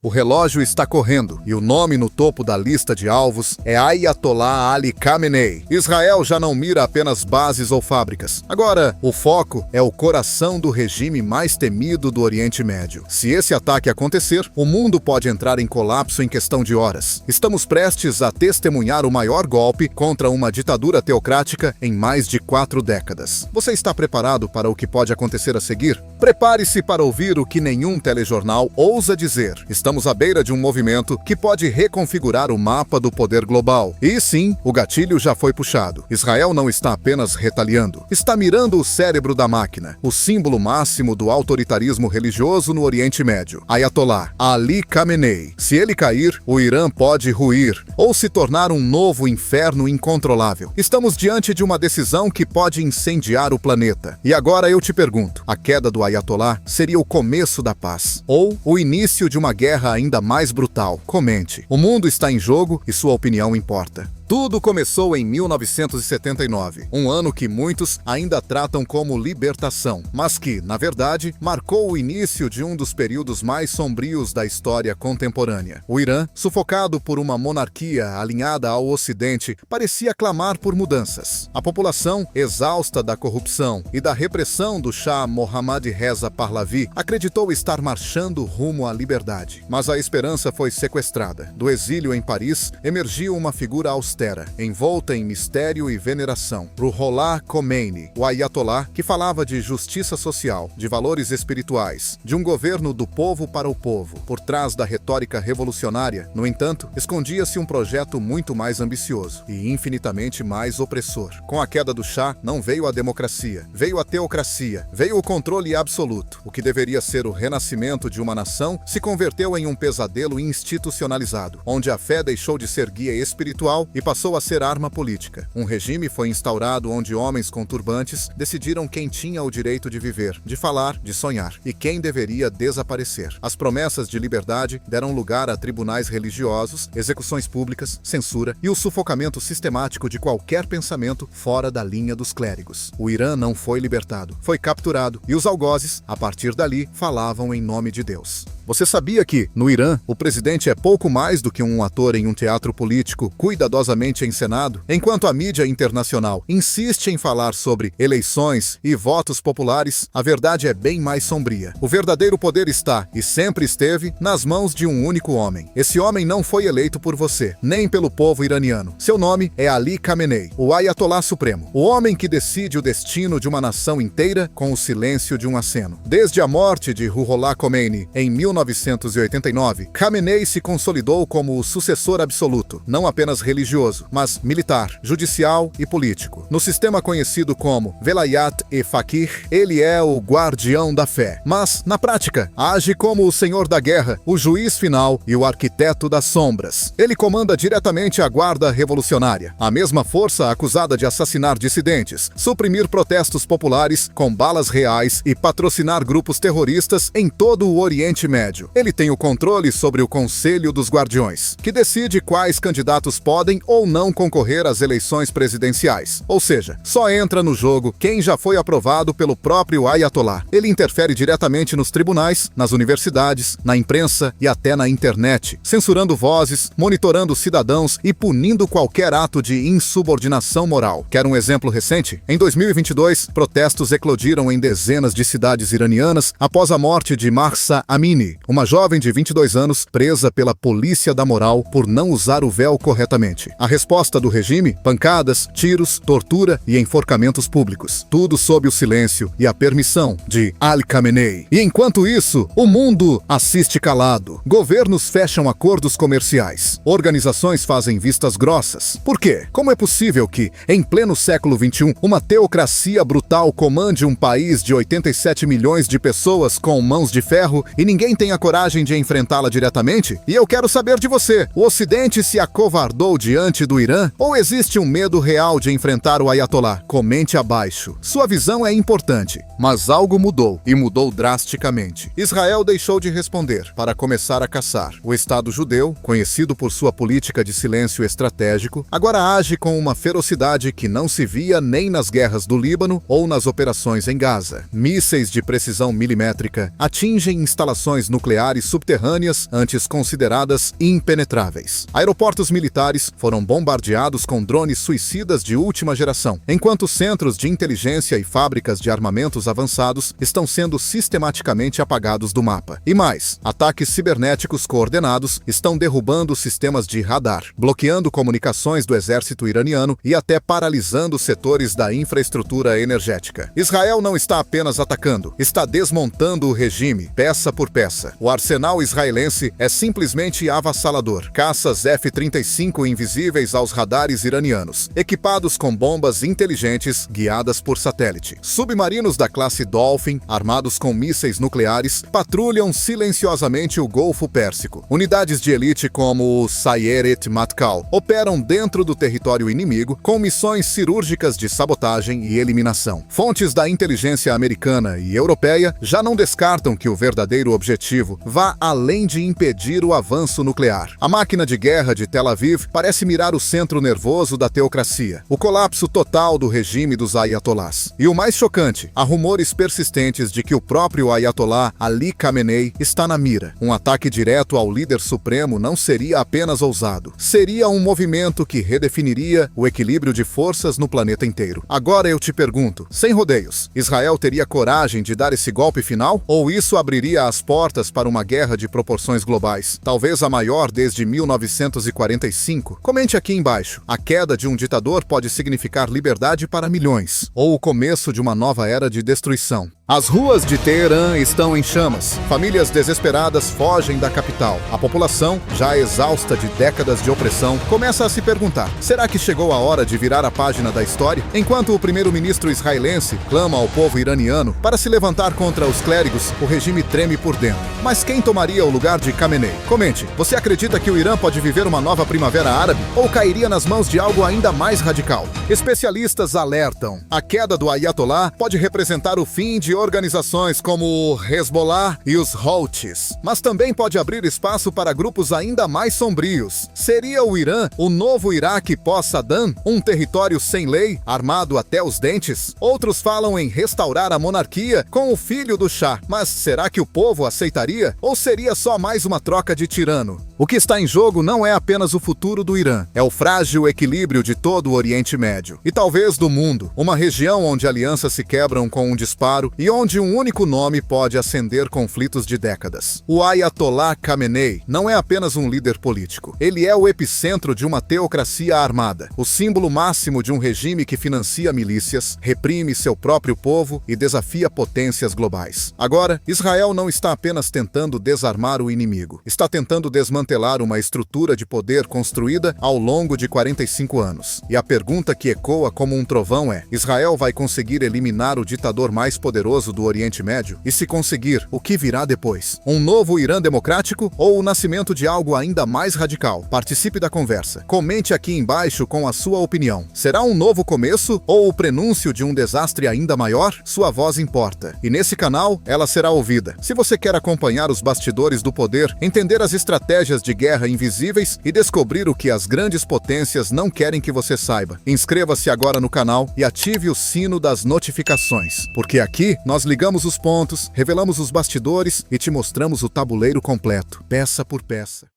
O relógio está correndo e o nome no topo da lista de alvos é Ayatollah Ali Khamenei. Israel já não mira apenas bases ou fábricas. Agora, o foco é o coração do regime mais temido do Oriente Médio. Se esse ataque acontecer, o mundo pode entrar em colapso em questão de horas. Estamos prestes a testemunhar o maior golpe contra uma ditadura teocrática em mais de 4 décadas. Você está preparado para o que pode acontecer a seguir? Prepare-se para ouvir o que nenhum telejornal ousa dizer. Estamos à beira de um movimento que pode reconfigurar o mapa do poder global. E sim, o gatilho já foi puxado. Israel não está apenas retaliando, está mirando o cérebro da máquina, o símbolo máximo do autoritarismo religioso no Oriente Médio, Ayatollah Ali Khamenei. Se ele cair, o Irã pode ruir ou se tornar um novo inferno incontrolável. Estamos diante de uma decisão que pode incendiar o planeta. E agora eu te pergunto, a queda do Ayatollah seria o começo da paz ou o início de uma guerra ainda mais brutal? Comente. O mundo está em jogo e sua opinião importa. Tudo começou em 1979, um ano que muitos ainda tratam como libertação, mas que, na verdade, marcou o início de um dos períodos mais sombrios da história contemporânea. O Irã, sufocado por uma monarquia alinhada ao Ocidente, parecia clamar por mudanças. A população, exausta da corrupção e da repressão do Shah Mohammad Reza Pahlavi, acreditou estar marchando rumo à liberdade. Mas a esperança foi sequestrada. Do exílio em Paris, emergiu uma figura austera, envolta em mistério e veneração, Ruhollah Khomeini, o Ayatollah que falava de justiça social, de valores espirituais, de um governo do povo para o povo. Por trás da retórica revolucionária, no entanto, escondia-se um projeto muito mais ambicioso e infinitamente mais opressor. Com a queda do Shah, não veio a democracia, veio a teocracia, veio o controle absoluto. O que deveria ser o renascimento de uma nação se converteu em um pesadelo institucionalizado, onde a fé deixou de ser guia espiritual e passou a ser arma política. Um regime foi instaurado onde homens com turbantes decidiram quem tinha o direito de viver, de falar, de sonhar, e quem deveria desaparecer. As promessas de liberdade deram lugar a tribunais religiosos, execuções públicas, censura e o sufocamento sistemático de qualquer pensamento fora da linha dos clérigos. O Irã não foi libertado, foi capturado, e os algozes, a partir dali, falavam em nome de Deus. Você sabia que, no Irã, o presidente é pouco mais do que um ator em um teatro político cuidadosamente encenado? Enquanto a mídia internacional insiste em falar sobre eleições e votos populares, a verdade é bem mais sombria. O verdadeiro poder está, e sempre esteve, nas mãos de um único homem. Esse homem não foi eleito por você, nem pelo povo iraniano. Seu nome é Ali Khamenei, o Ayatollah Supremo, o homem que decide o destino de uma nação inteira com o silêncio de um aceno. Desde a morte de Ruhollah Khomeini, em 1989, Khamenei se consolidou como o sucessor absoluto, não apenas religioso, mas militar, judicial e político. No sistema conhecido como Velayat e Faqih, ele é o guardião da fé, mas, na prática, age como o senhor da guerra, o juiz final e o arquiteto das sombras. Ele comanda diretamente a guarda revolucionária, a mesma força acusada de assassinar dissidentes, suprimir protestos populares com balas reais e patrocinar grupos terroristas em todo o Oriente Médio. Ele tem o controle sobre o Conselho dos Guardiões, que decide quais candidatos podem ou não concorrer às eleições presidenciais. Ou seja, só entra no jogo quem já foi aprovado pelo próprio Ayatollah. Ele interfere diretamente nos tribunais, nas universidades, na imprensa e até na internet, censurando vozes, monitorando cidadãos e punindo qualquer ato de insubordinação moral. Quer um exemplo recente? Em 2022, protestos eclodiram em dezenas de cidades iranianas após a morte de Mahsa Amini, uma jovem de 22 anos presa pela polícia da moral por não usar o véu corretamente. A resposta do regime? Pancadas, tiros, tortura e enforcamentos públicos. Tudo sob o silêncio e a permissão de Ali Khamenei. E enquanto isso, o mundo assiste calado. Governos fecham acordos comerciais. Organizações fazem vistas grossas. Por quê? Como é possível que, em pleno século XXI, uma teocracia brutal comande um país de 87 milhões de pessoas com mãos de ferro e ninguém tenha coragem de enfrentá-la diretamente? E eu quero saber de você. O Ocidente se acovardou diante diante do Irã? Ou existe um medo real de enfrentar o Ayatollah? Comente abaixo. Sua visão é importante, mas algo mudou, e mudou drasticamente. Israel deixou de responder para começar a caçar. O Estado judeu, conhecido por sua política de silêncio estratégico, agora age com uma ferocidade que não se via nem nas guerras do Líbano ou nas operações em Gaza. Mísseis de precisão milimétrica atingem instalações nucleares subterrâneas antes consideradas impenetráveis. Aeroportos militares foram bombardeados com drones suicidas de última geração, enquanto centros de inteligência e fábricas de armamentos avançados estão sendo sistematicamente apagados do mapa. E mais, ataques cibernéticos coordenados estão derrubando sistemas de radar, bloqueando comunicações do exército iraniano e até paralisando setores da infraestrutura energética. Israel não está apenas atacando, está desmontando o regime, peça por peça. O arsenal israelense é simplesmente avassalador. Caças F-35 invisíveis aos radares iranianos, equipados com bombas inteligentes guiadas por satélite. Submarinos da classe Dolphin, armados com mísseis nucleares, patrulham silenciosamente o Golfo Pérsico. Unidades de elite como o Sayeret Matkal operam dentro do território inimigo com missões cirúrgicas de sabotagem e eliminação. Fontes da inteligência americana e europeia já não descartam que o verdadeiro objetivo vá além de impedir o avanço nuclear. A máquina de guerra de Tel Aviv parece mirar o centro nervoso da teocracia, o colapso total do regime dos Ayatollahs. E o mais chocante, há rumores persistentes de que o próprio Ayatollah Ali Khamenei está na mira. Um ataque direto ao líder supremo não seria apenas ousado, seria um movimento que redefiniria o equilíbrio de forças no planeta inteiro. Agora eu te pergunto, sem rodeios, Israel teria coragem de dar esse golpe final? Ou isso abriria as portas para uma guerra de proporções globais, talvez a maior desde 1945? Comente aqui embaixo. A queda de um ditador pode significar liberdade para milhões, ou o começo de uma nova era de destruição. As ruas de Teherã estão em chamas. Famílias desesperadas fogem da capital. A população, já exausta de décadas de opressão, começa a se perguntar: será que chegou a hora de virar a página da história? Enquanto o primeiro-ministro israelense clama ao povo iraniano para se levantar contra os clérigos, o regime treme por dentro. Mas quem tomaria o lugar de Khamenei? Comente, você acredita que o Irã pode viver uma nova primavera árabe? Ou cairia nas mãos de algo ainda mais radical? Especialistas alertam: a queda do Ayatollah pode representar o fim de organizações como o Hezbollah e os Houthis, mas também pode abrir espaço para grupos ainda mais sombrios. Seria o Irã o novo Iraque pós-Saddam? Um território sem lei, armado até os dentes? Outros falam em restaurar a monarquia com o filho do Shah, mas será que o povo aceitaria? Ou seria só mais uma troca de tirano? O que está em jogo não é apenas o futuro do Irã, é o frágil equilíbrio de todo o Oriente Médio, e talvez do mundo, uma região onde alianças se quebram com um disparo e onde um único nome pode acender conflitos de décadas. O Ayatollah Khamenei não é apenas um líder político, ele é o epicentro de uma teocracia armada, o símbolo máximo de um regime que financia milícias, reprime seu próprio povo e desafia potências globais. Agora, Israel não está apenas tentando desarmar o inimigo, está tentando desmantelar uma estrutura de poder construída ao longo de 45 anos. E a pergunta que ecoa como um trovão é: Israel vai conseguir eliminar o ditador mais poderoso do Oriente Médio? E se conseguir, o que virá depois? Um novo Irã democrático ou o nascimento de algo ainda mais radical? Participe da conversa. Comente aqui embaixo com a sua opinião. Será um novo começo ou o prenúncio de um desastre ainda maior? Sua voz importa. E nesse canal, ela será ouvida. Se você quer acompanhar os bastidores do poder, entender as estratégias de guerra invisíveis e descobrir o que as grandes potências não querem que você saiba, inscreva-se agora no canal e ative o sino das notificações, porque aqui nós ligamos os pontos, revelamos os bastidores e te mostramos o tabuleiro completo, peça por peça.